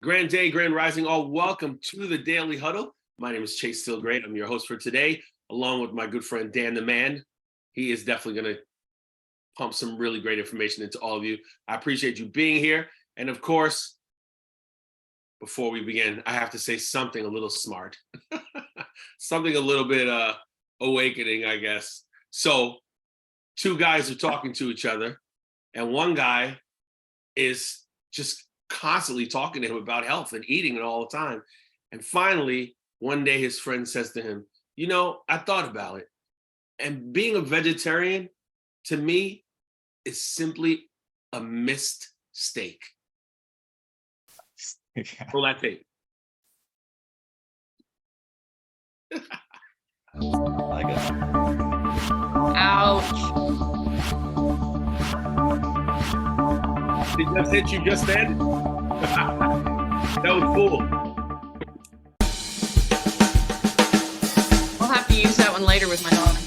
Grand day, grand rising, all welcome to the Daily Huddle. My name is Chase Stillgreat. I'm your host for today, along with my good friend Dan the Man. He is definitely going to pump some really great information into all of you. I appreciate you being here. And of course, before we begin, I have to say something a little smart, something a little bit awakening, I guess. So two guys are talking to each other, and one guy is just constantly talking to him about health and eating it all the time. And finally, one day his friend says to him, you know, I thought about it. And being a vegetarian, to me, is simply a missed steak. Roll that tape. I like it. Ouch. Did that hit you just then? That was cool. I'll have to use that one later with my daughter.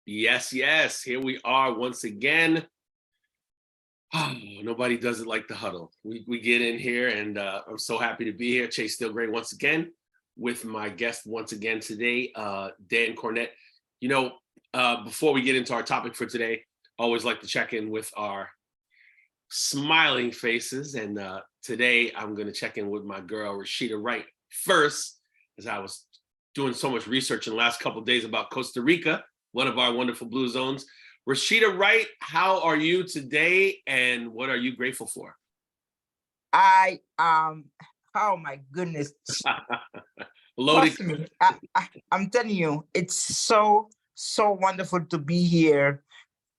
Yes. Here we are once again. Oh, nobody does it like the huddle. We get in here, and I'm so happy to be here. Chase Stillgreat once again with my guest once again today, Dan Cornett. You know, before we get into our topic for today, I always like to check in with our smiling faces. And today I'm going to check in with my girl, Rashida Wright, first, as I was doing so much research in the last couple of days about Costa Rica, one of our wonderful blue zones. Rashida Wright, how are you today, and what are you grateful for? Oh my goodness. Loaded. Trust me, I'm telling you, it's so wonderful to be here.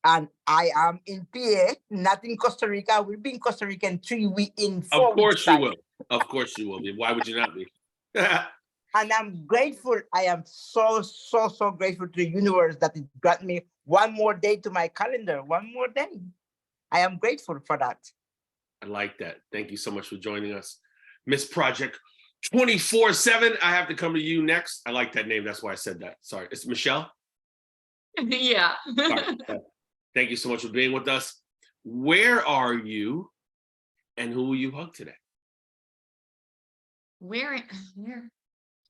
And I am in PA, not in Costa Rica. We'll be in Costa Rica in 4 weeks. Of course you will. Of course you will be. Why would you not be? And I'm grateful. I am so grateful to the universe that it got me one more day to my calendar. One more day. I am grateful for that. I like that. Thank you so much for joining us. Miss Project 24/7. I have to come to you next. I like that name. That's why I said that. Sorry. It's Michelle. Yeah. Sorry. Thank you so much for being with us. Where are you, and who will you hug today? Where?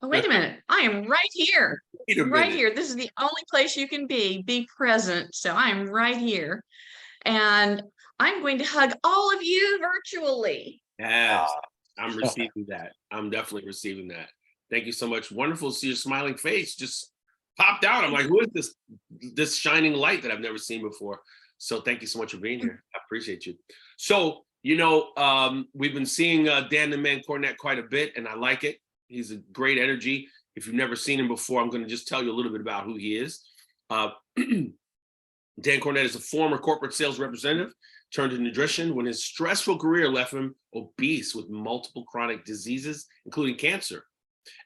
Oh, wait a minute. I am right here. Wait a Right minute. here. This is the only place you can be present. So I'm right here. And I'm going to hug all of you virtually. Yes, I'm receiving that. I'm definitely receiving that. Thank you so much. Wonderful to see your smiling face just popped out. I'm like, who is this shining light that I've never seen before? So thank you so much for being here. I appreciate you. So, you know, we've been seeing Dan the Man Cornett quite a bit, and I like it. He's a great energy. If you've never seen him before, I'm going to just tell you a little bit about who he is. Dan Cornett is a former corporate sales representative turned to nutrition when his stressful career left him obese with multiple chronic diseases, including cancer.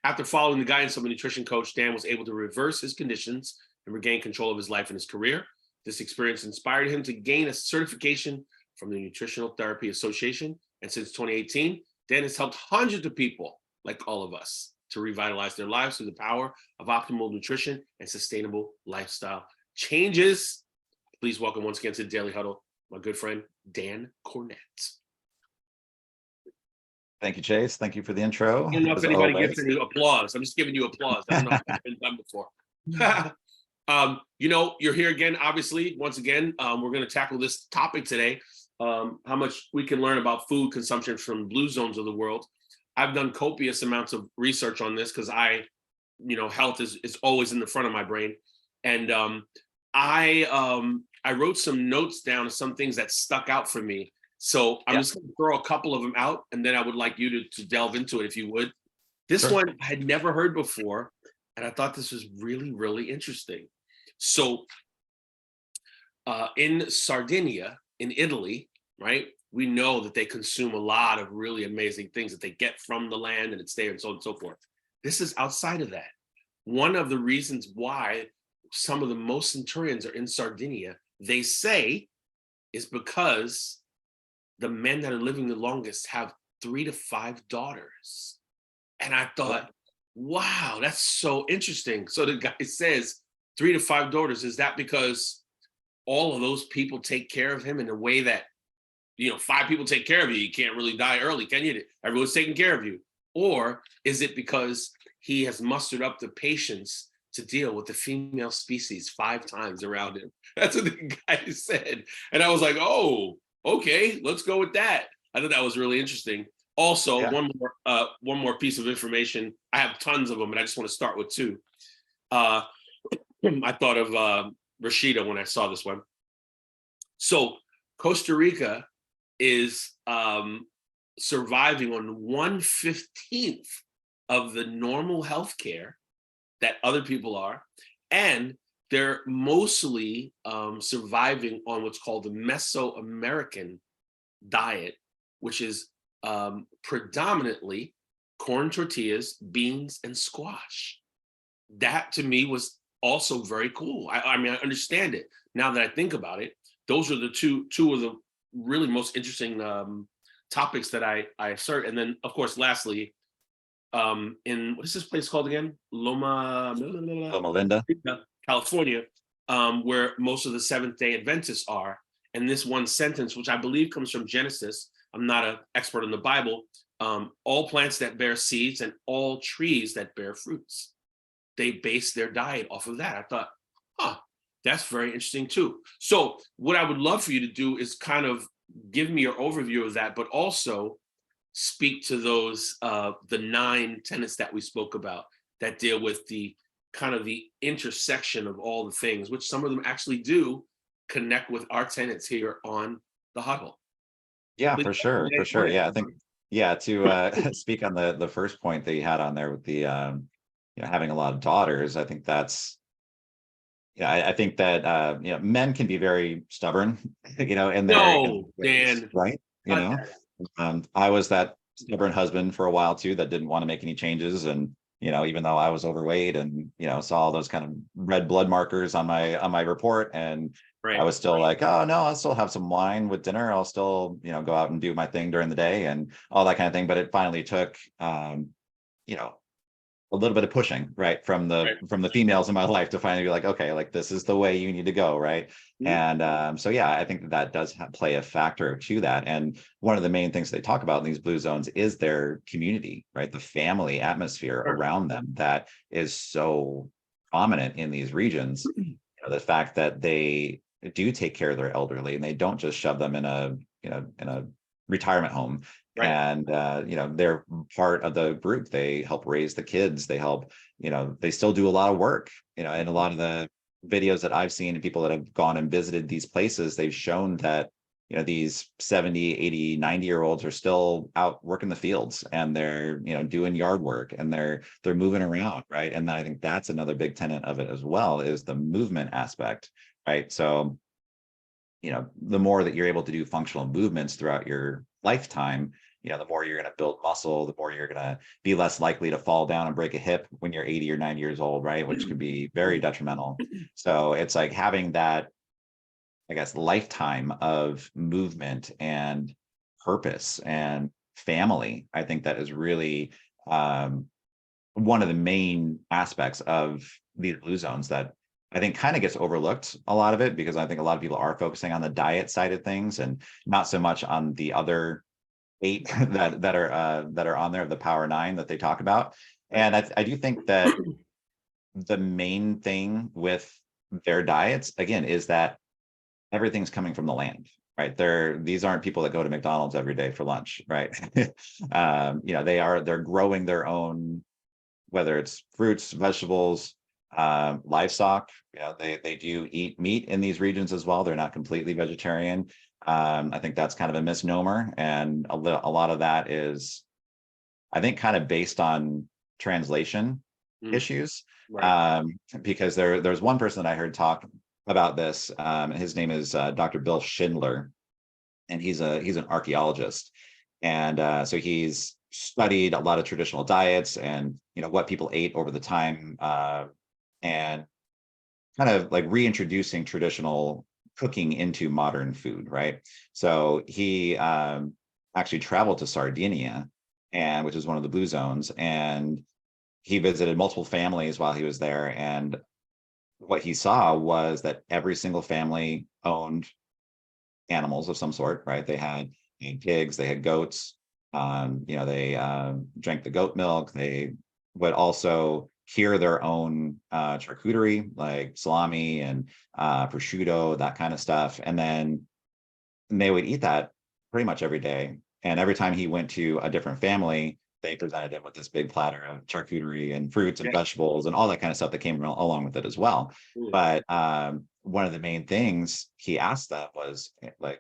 After following the guidance of a nutrition coach, Dan was able to reverse his conditions and regain control of his life and his career. This experience inspired him to gain a certification from the Nutritional Therapy Association. And since 2018, Dan has helped hundreds of people, like all of us, to revitalize their lives through the power of optimal nutrition and sustainable lifestyle changes. Please welcome once again to the Daily Huddle, my good friend, Dan Cornett. Thank you, Chase. Thank you for the intro. I don't know if as anybody always. gets any applause. I'm just giving you applause. I don't know if that's been done before. You know, you're here again, obviously. Once again, we're going to tackle this topic today, how much we can learn about food consumption from blue zones of the world. I've done copious amounts of research on this because health is always in the front of my brain. And I wrote some notes down of some things that stuck out for me. So I'm just going to throw a couple of them out, and then I would like you to delve into it, if you would. This one I had never heard before, and I thought this was really, really interesting. So in Sardinia, in Italy, right, we know that they consume a lot of really amazing things that they get from the land, and it's there, and so on and so forth. This is outside of that. One of the reasons why some of the most centurions are in Sardinia, they say, is because the men that are living the longest have 3 to 5 daughters. And I thought, Wow, that's so interesting. So the guy says 3 to 5 daughters. Is that because all of those people take care of him in a way that, 5 people take care of you? You can't really die early, can you? Everyone's taking care of you. Or is it because he has mustered up the patience to deal with the female species 5 times around him? That's what the guy said. And I was like, oh, okay, let's go with that. I thought that was really interesting. Also, Yeah. one more piece of information. I have tons of them, but I just want to start with 2. Uh, I thought of Rashida when I saw this one. So Costa Rica is surviving on 1/15 of the normal healthcare that other people are, and they're mostly surviving on what's called the Mesoamerican diet, which is predominantly corn tortillas, beans, and squash. That to me was also very cool. I mean, I understand it now that I think about it. Those are the two of the really most interesting topics that I assert. And then, of course, lastly, in what is this place called again? Loma Linda. California, where most of the Seventh-day Adventists are. And this one sentence, which I believe comes from Genesis, I'm not an expert in the Bible, all plants that bear seeds and all trees that bear fruits, they base their diet off of that. I thought, that's very interesting too. So what I would love for you to do is kind of give me your overview of that, but also speak to those, the 9 tenets that we spoke about that deal with the kind of the intersection of all the things, which some of them actually do connect with our tenets here on the Huddle. Yeah, Please. for sure. For sure. Yeah, I think, yeah, to speak on the first point that you had on there with the having a lot of daughters, I think that's, I think that men can be very stubborn, in their No, ways, Dan. right? I was that stubborn husband for a while too that didn't want to make any changes, and even though I was overweight and saw all those kind of red blood markers on my report, and I was still like, oh no, I'll still have some wine with dinner, I'll still go out and do my thing during the day and all that kind of thing. But it finally took a little bit of pushing, right, from the females in my life to finally be like, okay, like this is the way you need to go, right? Mhm. And so yeah, I think that does play a factor to that. And one of the main things they talk about in these blue zones is their community, right? The family atmosphere around them that is so prominent in these regions. The fact that they do take care of their elderly and they don't just shove them in a retirement home. Right. And they're part of the group. They help raise the kids. They help, they still do a lot of work, and a lot of the videos that I've seen and people that have gone and visited these places, they've shown that these 70, 80, 90-year-olds are still out working the fields, and they're doing yard work, and they're moving around, right? And I think that's another big tenet of it as well, is the movement aspect, right? So the more that you're able to do functional movements throughout your lifetime, the more you're going to build muscle, the more you're going to be less likely to fall down and break a hip when you're 80 or 90 years old, right? Which could be very detrimental. So it's like having that, I guess, lifetime of movement and purpose and family. I think that is really one of the main aspects of these blue zones that I think kind of gets overlooked, a lot of it, because I think a lot of people are focusing on the diet side of things and not so much on the other 8 that are on there, the Power 9 that they talk about. And I do think that the main thing with their diets, again, is that everything's coming from the land, right? These aren't people that go to McDonald's every day for lunch, right? They're growing their own, whether it's fruits, vegetables, livestock. They do eat meat in these regions as well. They're not completely vegetarian. I think that's kind of a misnomer, and a lot of that is, I think, kind of based on translation issues. Right. Because there's one person that I heard talk about this. His name is Dr. Bill Schindler, and he's an archaeologist, and so he's studied a lot of traditional diets and what people ate over the time, and kind of like reintroducing traditional cooking into modern food, right? So he actually traveled to Sardinia, and which is one of the blue zones, and he visited multiple families while he was there, and what he saw was that every single family owned animals of some sort, right? They had pigs, they had goats, they drank the goat milk. They would also cure their own charcuterie, like salami and prosciutto, that kind of stuff. And then they would eat that pretty much every day. And every time he went to a different family, they presented him with this big platter of charcuterie and fruits and Yeah. vegetables and all that kind of stuff that came along with it as well. Mm. But one of the main things he asked them was like,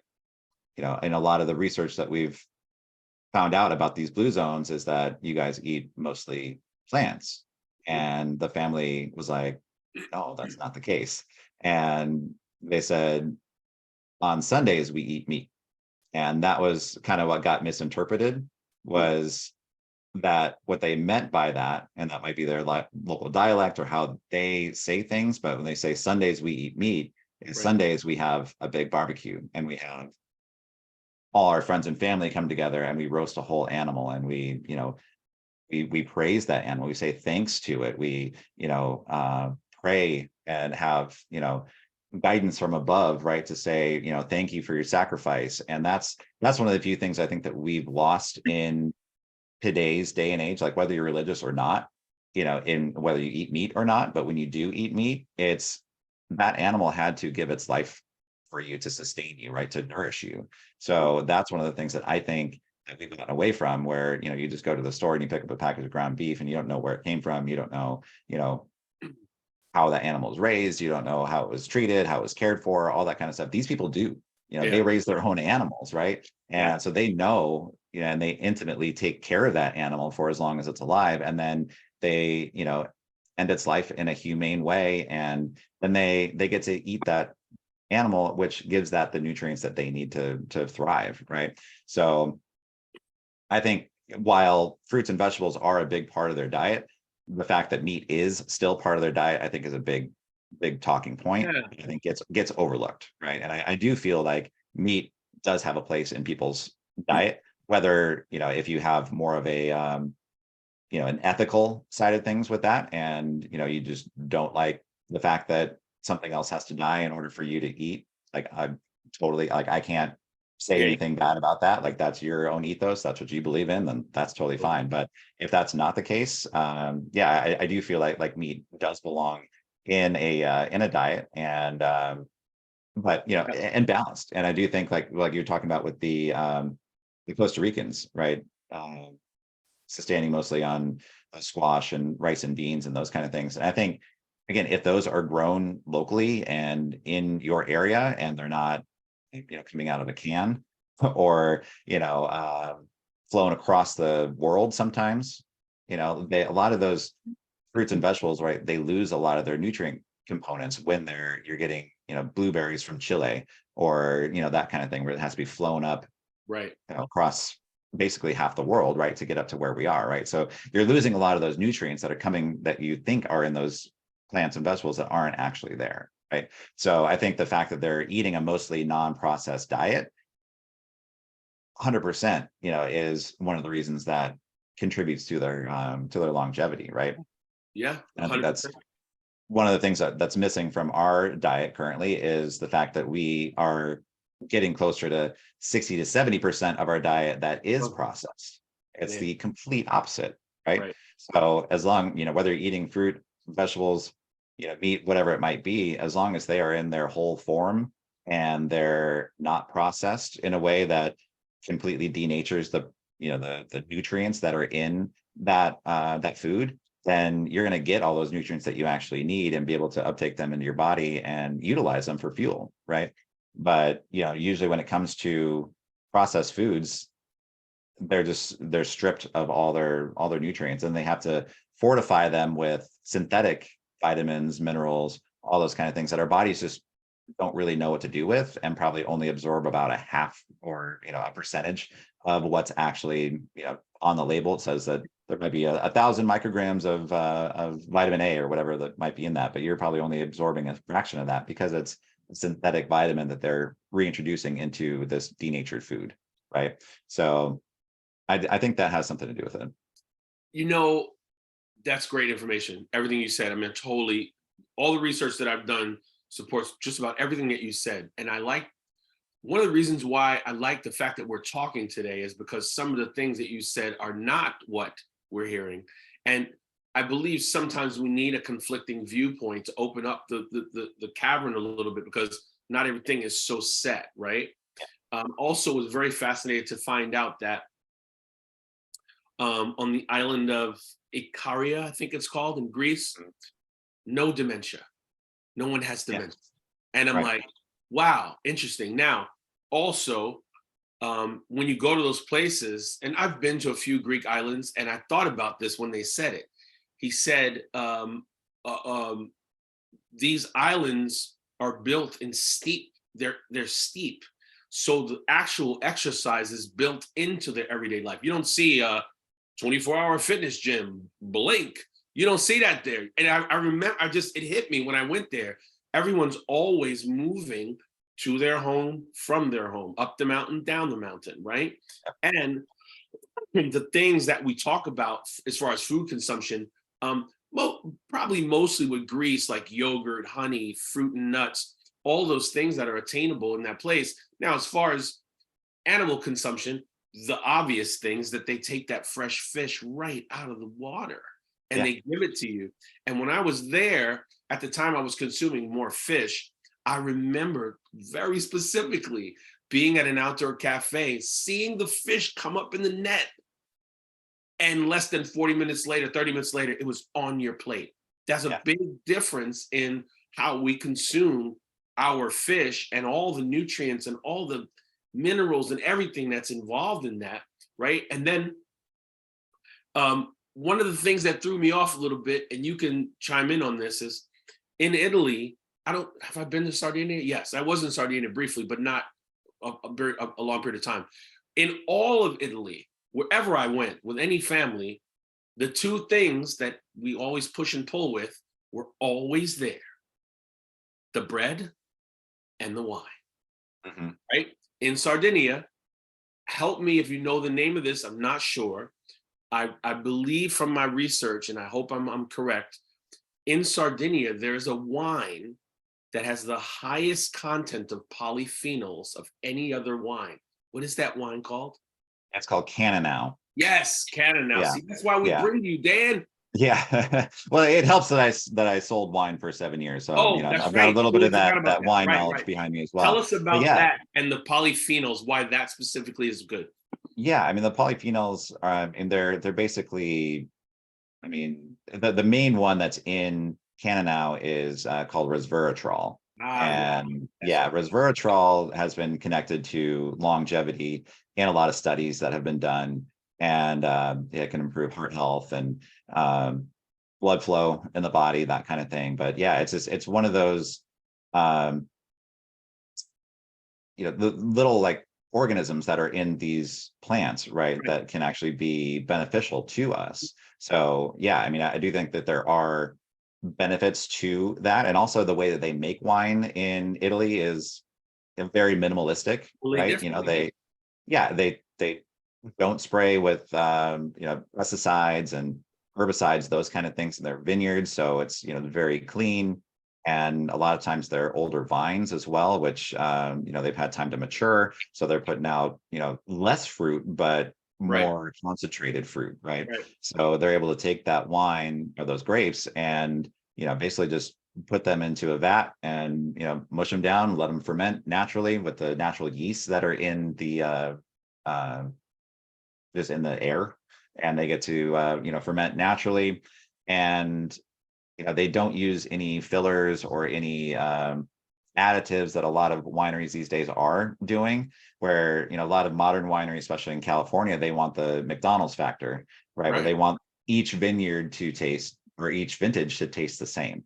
in a lot of the research that we've found out about these blue zones is that you guys eat mostly plants. And the family was like, no, that's not the case. And they said, on Sundays, we eat meat. And that was kind of what got misinterpreted, was that what they meant by that, and that might be their local dialect or how they say things, but when they say Sundays we eat meat, Right. Sundays we have a big barbecue and we have all our friends and family come together and we roast a whole animal, and we praise that animal. We say thanks to it. We pray and have guidance from above, right, to say thank you for your sacrifice. And that's one of the few things I think that we've lost in today's day and age, like whether you're religious or not, in whether you eat meat or not. But when you do eat meat, it's that animal had to give its life for you to sustain you, right, to nourish you. So that's one of the things that I think that we've gotten away from, where you just go to the store and you pick up a package of ground beef and you don't know where it came from. You don't know how that animal was raised. You don't know how it was treated, how it was cared for, all that kind of stuff. These people do. They raise their own animals, right? And so they know, and they intimately take care of that animal for as long as it's alive. And then they, end its life in a humane way. And then they get to eat that animal, which gives that the nutrients that they need to thrive, right? So I think while fruits and vegetables are a big part of their diet, the fact that meat is still part of their diet, I think, is a big talking point. Yeah. I think gets overlooked, right? And I do feel like meat does have a place in people's diet, whether if you have more of a an ethical side of things with that, and you just don't like the fact that something else has to die in order for you to eat. Like, I'm totally, like, I can't say anything bad about that. Like, that's your own ethos, that's what you believe in, then that's totally fine. But if that's not the case, I do feel like meat does belong in a diet, and but and balanced. And I do think, like you're talking about with the Costa Ricans, right, sustaining mostly on squash and rice and beans and those kind of things. And I think, again, if those are grown locally and in your area, and they're not coming out of a can or flown across the world, sometimes a lot of those fruits and vegetables, right, they lose a lot of their nutrient components when you're getting blueberries from Chile, or that kind of thing, where it has to be flown up Right. across basically half the world, right, to get up to where we are, right? So you're losing a lot of those nutrients that are coming, that you think are in those plants and vegetables, that aren't actually there, right? So I think the fact that they're eating a mostly non-processed diet, 100%, is one of the reasons that contributes to their longevity, right? Yeah. And I think 100%. that's one of the things that's missing from our diet currently, is the fact that we are getting closer to 60 to 70% of our diet that is processed. It's Yeah. the complete opposite, right? Right. So as long, whether you're eating fruit, vegetables, meat, whatever it might be, as long as they are in their whole form and they're not processed in a way that completely denatures the nutrients that are in that food, then you're going to get all those nutrients that you actually need and be able to uptake them into your body and utilize them for fuel, right? But usually when it comes to processed foods, they're stripped of all their nutrients, and they have to fortify them with synthetic vitamins, minerals, all those kind of things that our bodies just don't really know what to do with, and probably only absorb about a half, or a percentage of what's actually on the label. It says that there might be 1,000 micrograms of vitamin A or whatever that might be in that, but you're probably only absorbing a fraction of that, because it's a synthetic vitamin that they're reintroducing into this denatured food, right? So I think that has something to do with it. That's great information. Everything you said, I mean, totally, all the research that I've done supports just about everything that you said. And I like, one of the reasons why I like the fact that we're talking today is because some of the things that you said are not what we're hearing. And I believe sometimes we need a conflicting viewpoint to open up the cavern a little bit, because not everything is so set, right? Also was very fascinated to find out that on the island of Ikaria, I think it's called, in Greece, no dementia. No one has dementia. And I'm Right. like, wow, interesting. Now, also, when you go to those places, and I've been to a few Greek islands, and I thought about this when they said it. He said, these islands are built in steep, they're steep. So the actual exercise is built into their everyday life. You don't see a 24-hour fitness gym, blink. You don't see that there. And I remember, it hit me when I went there. Everyone's always moving to their home, from their home, up the mountain, down the mountain, right? And the things that we talk about as far as food consumption, probably mostly with Greece, like yogurt, honey, fruit and nuts, all those things that are attainable in that place. Now, as far as animal consumption, the obvious things that they take that fresh fish right out of the water and they give it to you. And when I was there, at the time I was consuming more fish, I remember very specifically being at an outdoor cafe, seeing the fish come up in the net, and less than 40 minutes later, 30 minutes later, it was on your plate. That's a big difference in how we consume our fish and all the nutrients and all the minerals and everything that's involved in that, right? And then one of the things that threw me off a little bit, and you can chime in on this, is in Italy, have I been to Sardinia? Yes, I was in Sardinia briefly, but not a long period of time. In all of Italy, wherever I went with any family, the two things that we always push and pull with were always there: the bread and the wine, right? In Sardinia, help me if you know the name of this, I'm not sure. I believe from my research, and I hope I'm correct, in Sardinia, there's a wine that has the highest content of polyphenols of any other wine. What is that wine called? It's called Cannonau. Yes, Canada. Yeah. See, that's why we Yeah. bring you, Dan. Yeah. Well, it helps that I sold wine for 7 years. So, Oh, that's I've got a little bit of Totally forgot that about wine Right, knowledge right. behind me as Tell well. us about yeah. that and the polyphenols, why that specifically is good. Yeah, I mean, the polyphenols, and they're basically, I mean, the main one that's in Cannonau is called resveratrol. And resveratrol has been connected to longevity in a lot of studies that have been done, and it can improve heart health and blood flow in the body, that kind of thing. But yeah, it's one of those the little like organisms that are in these plants, right, that can actually be beneficial to us. So yeah, I mean, I do think that there are benefits to that, and also the way that they make wine in Italy is very minimalistic, right? They don't spray with pesticides and herbicides, those kind of things in their vineyards, so it's very clean. And a lot of times they're older vines as well, which they've had time to mature, so they're putting out less fruit but more concentrated fruit, right? So they're able to take that wine or those grapes and basically just put them into a vat and mush them down, let them ferment naturally with the natural yeasts that are in the just in the air, and they get to ferment naturally. And they don't use any fillers or any additives that a lot of wineries these days are doing, where a lot of modern wineries, especially in California, they want the McDonald's factor, right? Where they want each vineyard to taste, or each vintage to taste the same.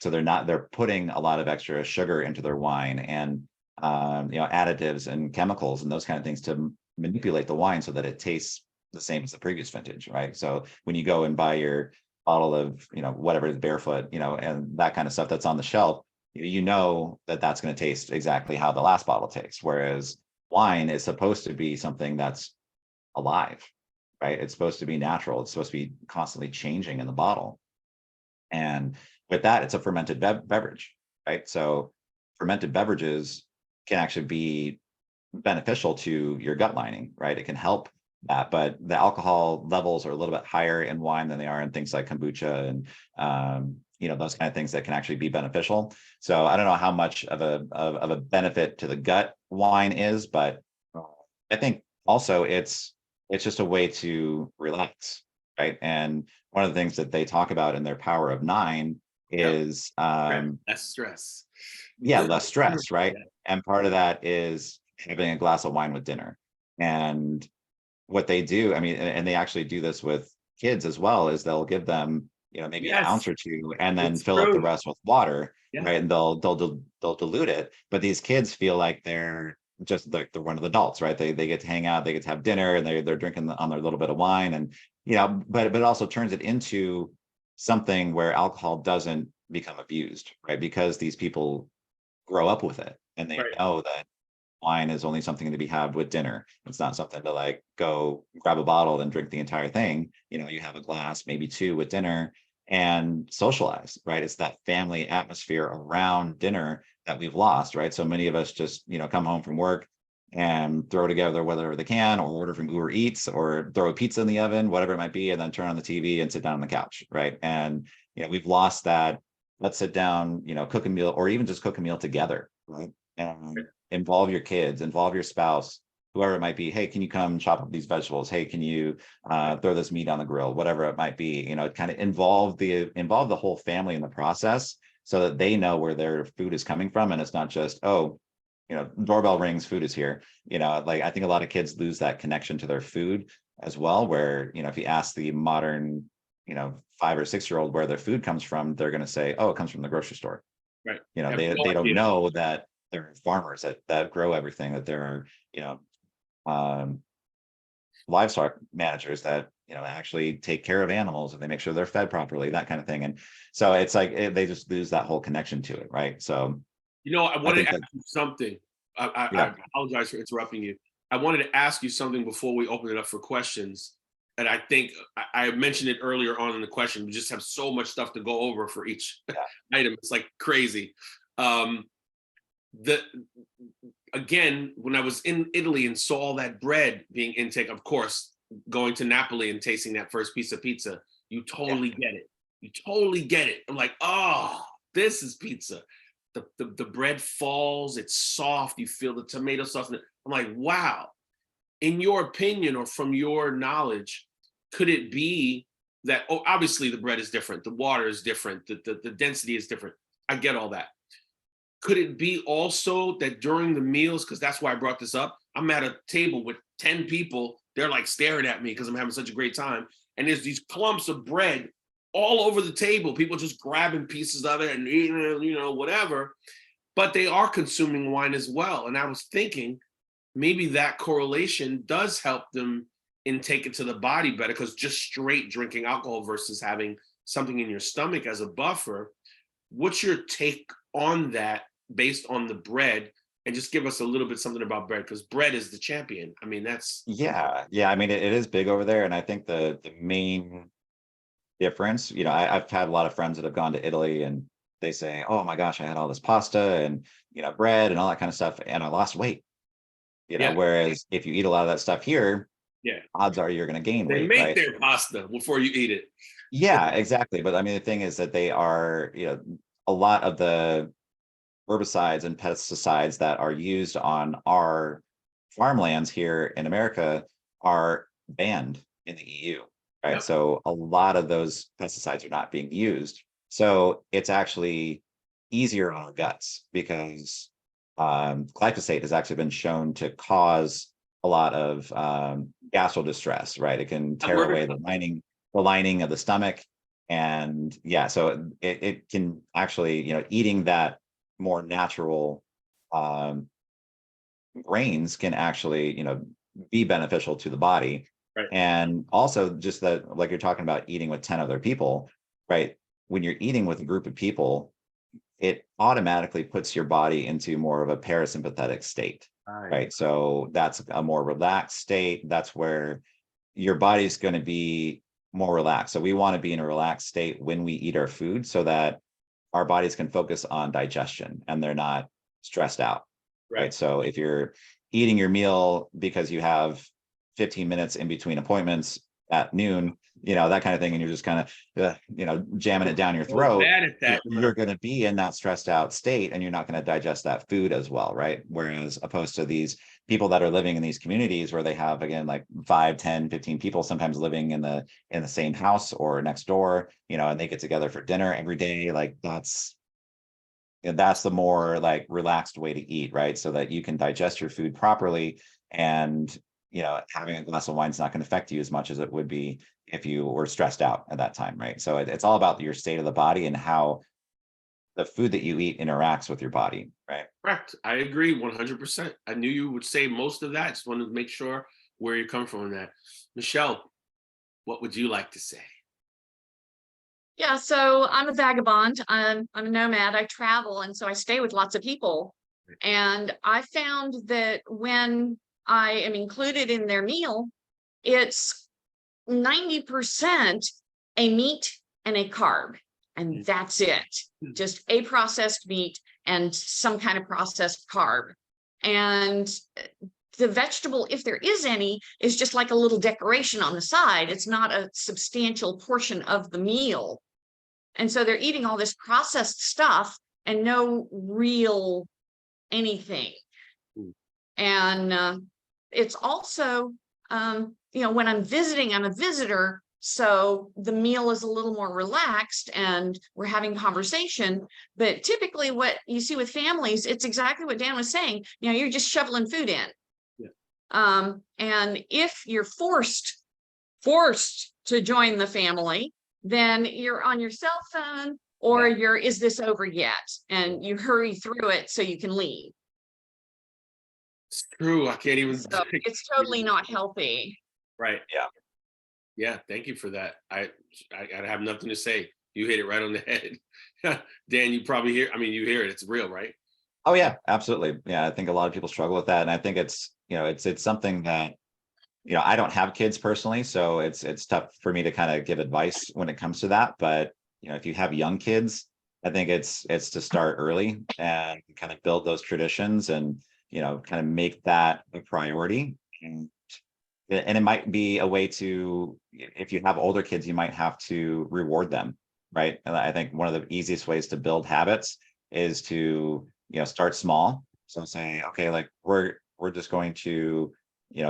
So they're putting a lot of extra sugar into their wine, and additives and chemicals and those kind of things to manipulate the wine so that it tastes the same as the previous vintage, right? So when you go and buy your bottle of whatever is Barefoot, and that kind of stuff that's on the shelf, that that's going to taste exactly how the last bottle tastes. Whereas wine is supposed to be something that's alive, right? It's supposed to be natural. It's supposed to be constantly changing in the bottle. And with that, it's a fermented beverage, right? So fermented beverages can actually be beneficial to your gut lining, right? It can help that, but the alcohol levels are a little bit higher in wine than they are in things like kombucha and those kind of things that can actually be beneficial. So I don't know how much of a benefit to the gut wine is, but I think also it's just a way to relax, right? And one of the things that they talk about in their Power of Nine is less stress. yeah, less stress, right? Yeah. And part of that is having a glass of wine with dinner. And what they do, I mean, and they actually do this with kids as well, is they'll give them, maybe an ounce or two and then It's fill up the true. rest with water, Yeah. right? And they'll dilute it. But these kids feel like they're just like they're one of the adults, right? They get to hang out, they get to have dinner, and they're drinking on their little bit of wine, and but it also turns it into something where alcohol doesn't become abused, right? Because these people grow up with it and they Right. know that wine is only something to be had with dinner. It's not something to like go grab a bottle and drink the entire thing. You have a glass, maybe two with dinner and socialize, right? It's that family atmosphere around dinner that we've lost, right? So many of us just, come home from work and throw together whatever they can or order from Uber Eats or throw a pizza in the oven, whatever it might be, and then turn on the TV and sit down on the couch, right? And, we've lost that. Let's sit down, cook a meal or even just cook a meal together, right? And involve your kids, involve your spouse, whoever it might be. Hey, can you come chop up these vegetables? Hey, can you throw this meat on the grill? Whatever it might be, kind of involve the whole family in the process so that they know where their food is coming from. And it's not just, oh, doorbell rings, food is here. Like I think a lot of kids lose that connection to their food as well, where, if you ask the modern, 5 or 6 year old where their food comes from, they're going to say, oh, it comes from the grocery store. Right. They don't know that there are farmers that grow everything, that there are, um, livestock managers that, actually take care of animals and they make sure they're fed properly, that kind of thing. And so it's like they just lose that whole connection to it. Right. So, I wanted to think ask you something. I Yeah. apologize for interrupting you. I wanted to ask you something before we open it up for questions. And I think I mentioned it earlier on in the question. We just have so much stuff to go over for each item. It's like crazy. Again, when I was in Italy and saw all that bread being intake, of course, going to Napoli and tasting that first piece of pizza, you totally get it. You totally get it. I'm like, oh, this is pizza. The bread falls, it's soft, you feel the tomato sauce. I'm like, wow. In your opinion, or from your knowledge, could it be that, obviously the bread is different, the water is different, the density is different. I get all that. Could it be also that during the meals, because that's why I brought this up, I'm at a table with 10 people, they're like staring at me because I'm having such a great time. And there's these clumps of bread all over the table, people just grabbing pieces of it and eating, whatever, but they are consuming wine as well. And I was thinking, maybe that correlation does help them intake it to the body better, because just straight drinking alcohol versus having something in your stomach as a buffer. What's your take on that based on the bread? And just give us a little bit something about bread, because bread is the champion. I mean, that's Yeah. I mean, it is big over there. And I think the main difference, I've had a lot of friends that have gone to Italy and they say, oh my gosh, I had all this pasta and, bread and all that kind of stuff, and I lost weight. Whereas if you eat a lot of that stuff here, odds are you're going to gain they weight, make right? their pasta before you eat it. Yeah, exactly. But I mean, the thing is that they are, a lot of the herbicides and pesticides that are used on our farmlands here in America are banned in the EU, right? Yep. So a lot of those pesticides are not being used. So it's actually easier on our guts because glyphosate has actually been shown to cause a lot of gastro distress, right? It can tear away the lining of the stomach. And so it can actually, eating that more natural grains can actually, be beneficial to the body. Right. And also just that, like you're talking about eating with 10 other people, right? When you're eating with a group of people, it automatically puts your body into more of a parasympathetic state, right? So that's a more relaxed state. That's where, your body's going to be more relaxed. So we want to be in a relaxed state when we eat our food so that our bodies can focus on digestion and they're not stressed out. Right. So if you're eating your meal because you have 15 minutes in between appointments at noon, that kind of thing, and you're just kind of, jamming it down your throat, bad at that. you're going to be in that stressed out state and you're not going to digest that food as well. Right. Whereas opposed to these people that are living in these communities where they have, again, like 5, 10, 15 people sometimes living in the same house or next door, and they get together for dinner every day. Like that's the more like relaxed way to eat, right? So that you can digest your food properly, and having a glass of wine is not going to affect you as much as it would be if you were stressed out at that time, right? So it's all about your state of the body and how the food that you eat interacts with your body, right? Correct. I agree 100%. I knew you would say most of that. Just wanted to make sure where you're coming from on that. Michelle, what would you like to say? Yeah, so I'm a vagabond. I'm a nomad. I travel, and so I stay with lots of people. And I found that when I am included in their meal, it's 90% a meat and a carb, and that's it. Just a processed meat and some kind of processed carb. And the vegetable, if there is any, is just like a little decoration on the side. It's not a substantial portion of the meal. And so they're eating all this processed stuff and no real anything. And it's also, when I'm visiting, I'm a visitor. So the meal is a little more relaxed and we're having conversation. But typically what you see with families, it's exactly what Dan was saying. You're just shoveling food in. Yeah. And if you're forced to join the family, then you're on your cell phone or is this over yet? And you hurry through it so you can leave. It's true. I can't even. So it's totally not healthy. Right. Yeah. Yeah. Thank you for that. I have nothing to say. You hit it right on the head. Dan, you probably hear, you hear it. It's real, right? Oh yeah, absolutely. Yeah. I think a lot of people struggle with that. And I think it's, it's something that, I don't have kids personally, so it's tough for me to kind of give advice when it comes to that. But, if you have young kids, I think it's to start early and kind of build those traditions and, kind of make that a priority. And it might be a way to, if you have older kids, you might have to reward them, right? And I think one of the easiest ways to build habits is to, start small. So say, okay, like we're just going to,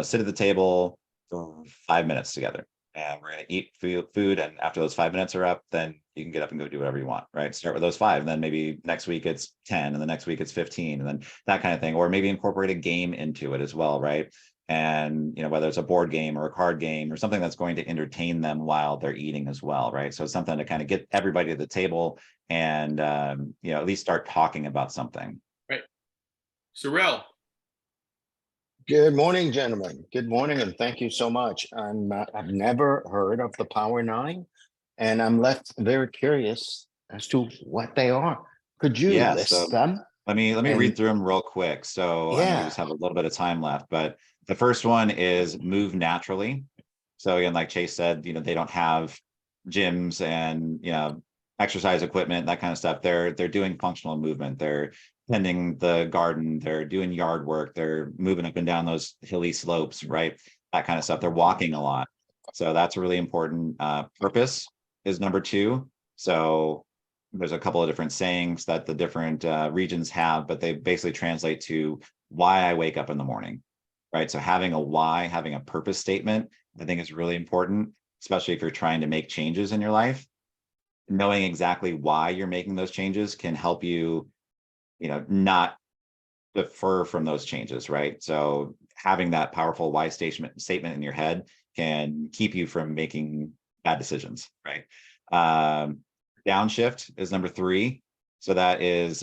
sit at the table for 5 minutes together and we're going to eat food. And after those 5 minutes are up, then you can get up and go do whatever you want, right? Start with those 5. And then maybe next week it's 10 and the next week it's 15 and then that kind of thing, or maybe incorporate a game into it as well. Right. And, whether it's a board game or a card game or something that's going to entertain them while they're eating as well. Right. So it's something to kind of get everybody at the table and, at least start talking about something. Right. Sorrel. Good morning, gentlemen. Good morning, and thank you so much. I've never heard of the Power 9, and I'm left very curious as to what they are. Could you list them? Let me read through them real quick. So I know we just have a little bit of time left, but the first one is move naturally. So again, like Chase said, they don't have gyms and exercise equipment, that kind of stuff. They're doing functional movement. They're tending the garden, they're doing yard work, they're moving up and down those hilly slopes, right? That kind of stuff. They're walking a lot. So that's a really important. Purpose is number 2. So there's a couple of different sayings that the different regions have, but they basically translate to why I wake up in the morning, right? So having a why, having a purpose statement, I think is really important, especially if you're trying to make changes in your life. Knowing exactly why you're making those changes can help you not defer from those changes, right? So having that powerful why statement in your head can keep you from making bad decisions, right? Downshift is number 3. So that is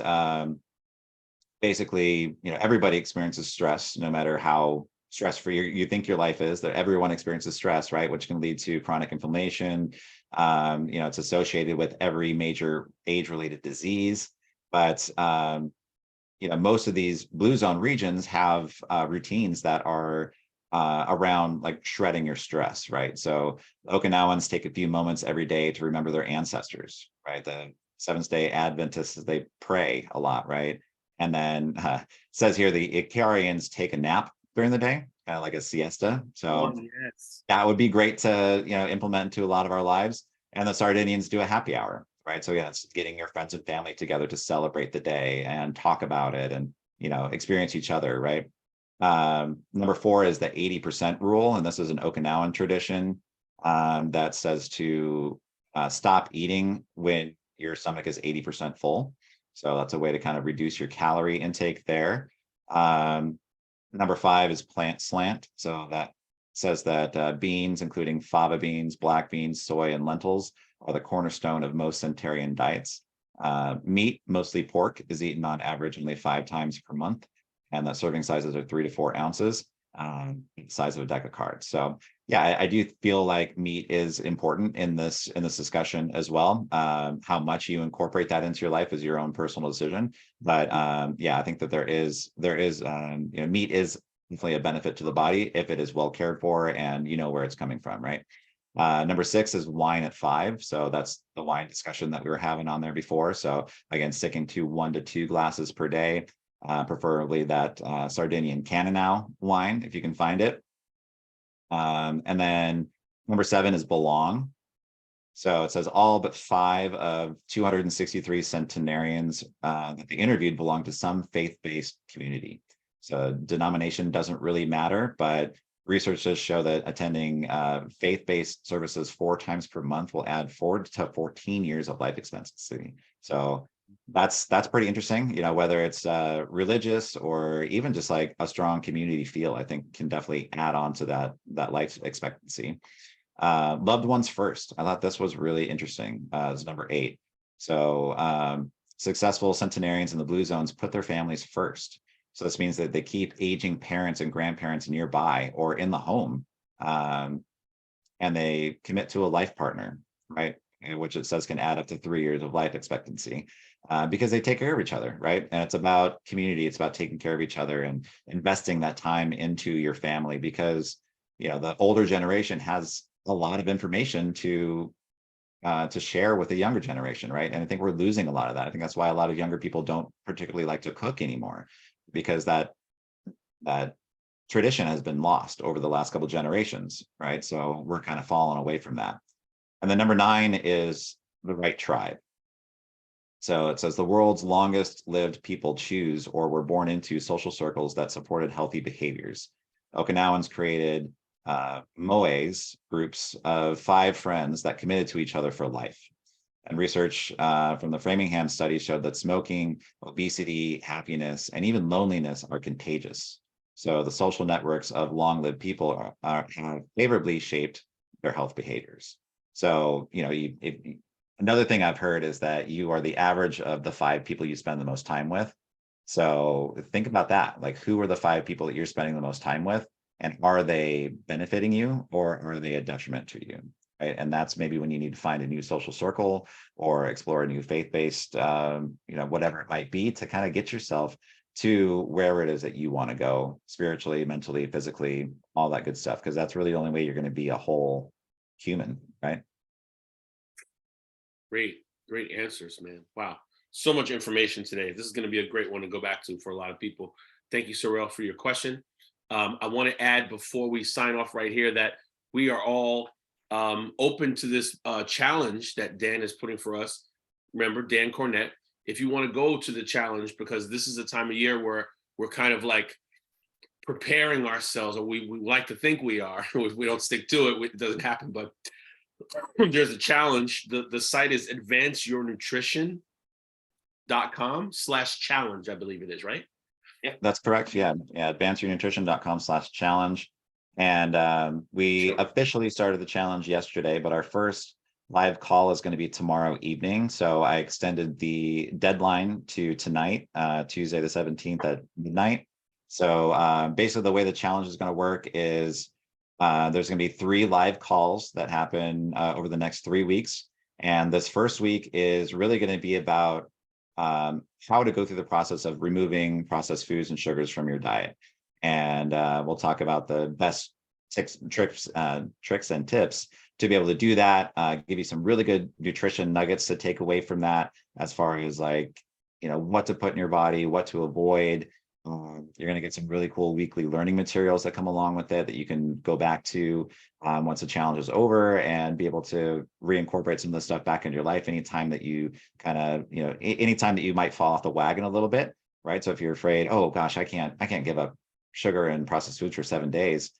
basically, everybody experiences stress, no matter how stress-free you think your life is, that everyone experiences stress, right? Which can lead to chronic inflammation. It's associated with every major age-related disease. But most of these blue zone regions have routines that are around like shredding your stress, right? So Okinawans take a few moments every day to remember their ancestors, right? The Seventh-day Adventists, they pray a lot, right? And then it says here the Icarians take a nap during the day, kind of like a siesta. So yes. that would be great to implement into a lot of our lives. And the Sardinians do a happy hour, right? So yeah, it's getting your friends and family together to celebrate the day and talk about it and experience each other, right? Number 4 is the 80% rule, and this is an Okinawan tradition that says to stop eating when your stomach is 80% full. So that's a way to kind of reduce your calorie intake there. Number 5 is plant slant. So that says that beans, including fava beans, black beans, soy, and lentils, are the cornerstone of most centenarian diets. Meat, mostly pork, is eaten on average only 5 times per month, and the serving sizes are 3 to 4 ounces, the size of a deck of cards. So yeah, I do feel like meat is important in this discussion as well. How much you incorporate that into your life is your own personal decision. But yeah, I think that there is meat is definitely a benefit to the body if it is well cared for and you know where it's coming from, right? Number 6 is wine at 5. So that's the wine discussion that we were having on there before. So again, sticking to 1 to 2 glasses per day, preferably that Sardinian Cannonau wine, if you can find it. And then number 7 is belong. So it says all but 5 of 263 centenarians that they interviewed belong to some faith-based community. So denomination doesn't really matter, but research does show that attending faith-based services 4 times per month will add 4 to 14 years of life expectancy. So that's pretty interesting. Whether it's religious or even just like a strong community feel, I think can definitely add on to that life expectancy. Loved ones first. I thought this was really interesting as number 8. So successful centenarians in the blue zones put their families first. So this means that they keep aging parents and grandparents nearby or in the home, and they commit to a life partner, right? Which it says can add up to 3 years of life expectancy, because they take care of each other, right? And it's about community. It's about taking care of each other and investing that time into your family, because the older generation has a lot of information to share with the younger generation, right? And I think we're losing a lot of that. I think that's why a lot of younger people don't particularly like to cook anymore, because that tradition has been lost over the last couple of generations, right? So we're kind of falling away from that. And then number 9 is the right tribe. So it says the world's longest lived people choose or were born into social circles that supported healthy behaviors. Okinawans created moes, groups of 5 friends that committed to each other for life. And research from the Framingham study showed that smoking, obesity, happiness, and even loneliness are contagious. So the social networks of long-lived people have favorably shaped their health behaviors. So, another thing I've heard is that you are the average of the 5 people you spend the most time with. So think about that. Like, who are the 5 people that you're spending the most time with? And are they benefiting you or are they a detriment to you? Right? And that's maybe when you need to find a new social circle or explore a new faith-based, whatever it might be, to kind of get yourself to wherever it is that you want to go spiritually, mentally, physically, all that good stuff. Because that's really the only way you're going to be a whole human, right? Great answers, man. Wow. So much information today. This is going to be a great one to go back to for a lot of people. Thank you, Sorrel, for your question. I want to add before we sign off right here that we are all open to this challenge that Dan is putting for us. Remember, Dan Cornett, if you want to go to the challenge, because this is a time of year where we're kind of like preparing ourselves, or we like to think we are. If we don't stick to it, it doesn't happen. But there's a challenge. The site is advanceyournutrition.com/challenge, I believe it is, right? Yeah, that's correct. Yeah. advanceyournutrition.com/challenge. And we officially started the challenge yesterday, but our first live call is going to be tomorrow evening. So I extended the deadline to tonight, Tuesday the 17th at midnight. So basically the way the challenge is going to work is there's going to be 3 live calls that happen over the next 3 weeks. And this first week is really going to be about how to go through the process of removing processed foods and sugars from your diet. And we'll talk about the best tricks and tips to be able to do that, give you some really good nutrition nuggets to take away from that, as far as like, what to put in your body, what to avoid. You're going to get some really cool weekly learning materials that come along with it that you can go back to once the challenge is over, and be able to reincorporate some of the stuff back into your life anytime that you kind of, anytime that you might fall off the wagon a little bit, right? So if you're afraid, oh gosh, I can't give up sugar and processed foods for 7 days,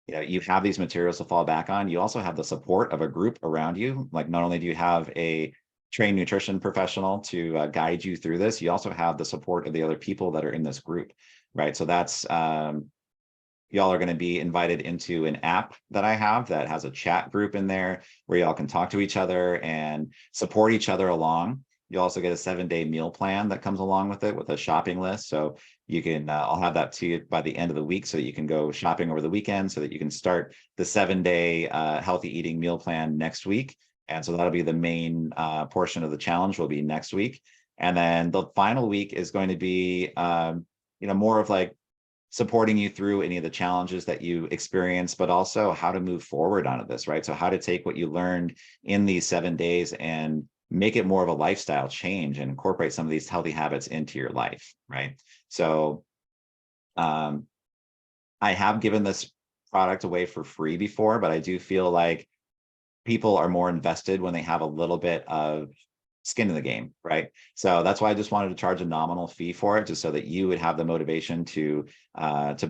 you have these materials to fall back on. You also have the support of a group around you. Like, not only do you have a trained nutrition professional to guide you through this, you also have the support of the other people that are in this group, right? So that's, y'all are going to be invited into an app that I have that has a chat group in there where y'all can talk to each other and support each other along. You also get a 7-day meal plan that comes along with it, with a shopping list. So you can, I'll have that to you by the end of the week, so you can go shopping over the weekend, so that you can start the 7-day healthy eating meal plan next week. And so that'll be the main portion of the challenge, will be next week. And then the final week is going to be, more of like supporting you through any of the challenges that you experience, but also how to move forward out of this, right? So how to take what you learned in these 7 days and make it more of a lifestyle change and incorporate some of these healthy habits into your life, right? So I have given this product away for free before, but I do feel like people are more invested when they have a little bit of skin in the game, right? So that's why I just wanted to charge a nominal fee for it, just so that you would have the motivation to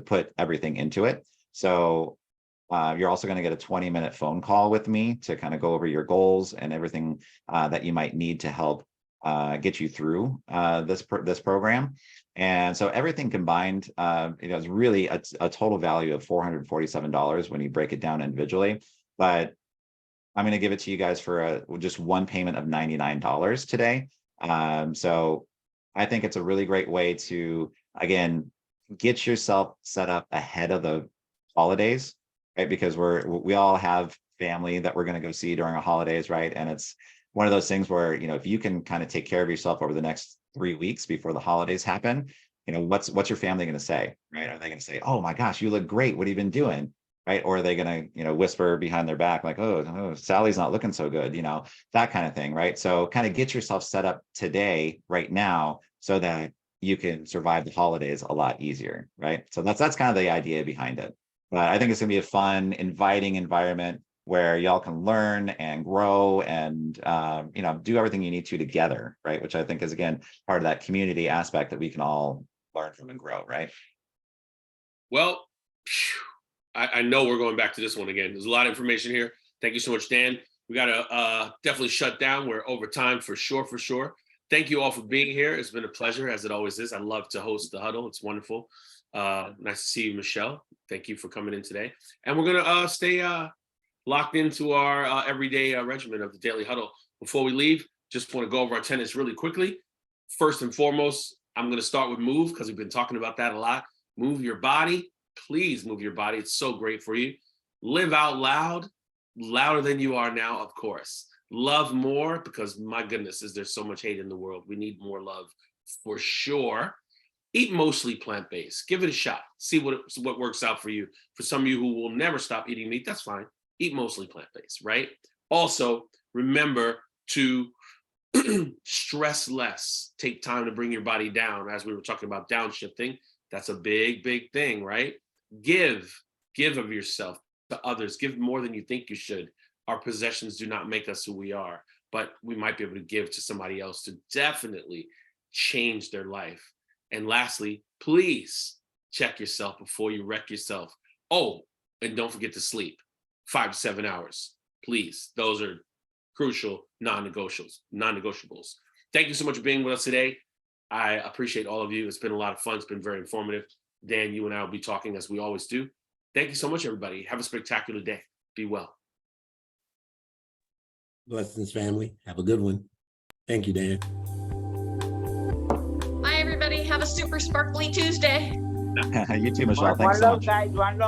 put everything into it. So you're also going to get a 20-minute phone call with me to kind of go over your goals and everything that you might need to help get you through this program. And so everything combined, is really a total value of $447 when you break it down individually. But I'm going to give it to you guys for just one payment of $99 today. So I think it's a really great way to, again, get yourself set up ahead of the holidays, right? Because we all have family that we're going to go see during the holidays, right? And it's one of those things where, if you can kind of take care of yourself over the next 3 weeks before the holidays happen, what's your family going to say, right? Are they going to say, oh my gosh, you look great, what have you been doing? Right? Or are they going to, whisper behind their back, like, oh, Sally's not looking so good, that kind of thing, right? So kind of get yourself set up today, right now, so that you can survive the holidays a lot easier, right? So that's kind of the idea behind it. But I think it's going to be a fun, inviting environment where y'all can learn and grow and, do everything you need to together, right? Which I think is, again, part of that community aspect that we can all learn from and grow, right? Well, I know we're going back to this one again. There's a lot of information here. Thank you so much, Dan. We got to definitely shut down. We're over time for sure. Thank you all for being here. It's been a pleasure, as it always is. I love to host the huddle. It's wonderful. Nice to see you, Michelle. Thank you for coming in today. And we're going to stay locked into our everyday regimen of the daily huddle. Before we leave, just want to go over our tenets really quickly. First and foremost, I'm going to start with move, because we've been talking about that a lot. Move your body. Please move your body. It's so great for you. Live out loud, louder than you are now, of course. Love more, because my goodness, there's so much hate in the world. We need more love for sure. Eat mostly plant-based. Give it a shot. See what works out for you. For some of you who will never stop eating meat, that's fine. Eat mostly plant-based, right? Also, remember to stress less. Take time to bring your body down. As we were talking about downshifting, that's a big, big thing, right? Give of yourself to others. Give more than you think you should. Our possessions do not make us who we are, but we might be able to give to somebody else to definitely change their life. And lastly, please check yourself before you wreck yourself. Oh, and don't forget to sleep 5 to 7 hours, please. Those are crucial non-negotiables. Thank you so much for being with us today. I appreciate all of you. It's been a lot of fun. It's been very informative. Dan, you and I will be talking as we always do. Thank you so much, everybody. Have a spectacular day. Be well. Blessings, family. Have a good one. Thank you, Dan. Bye, everybody. Have a super sparkly Tuesday. You too, Michelle. One Thanks so love, much. guys. One love.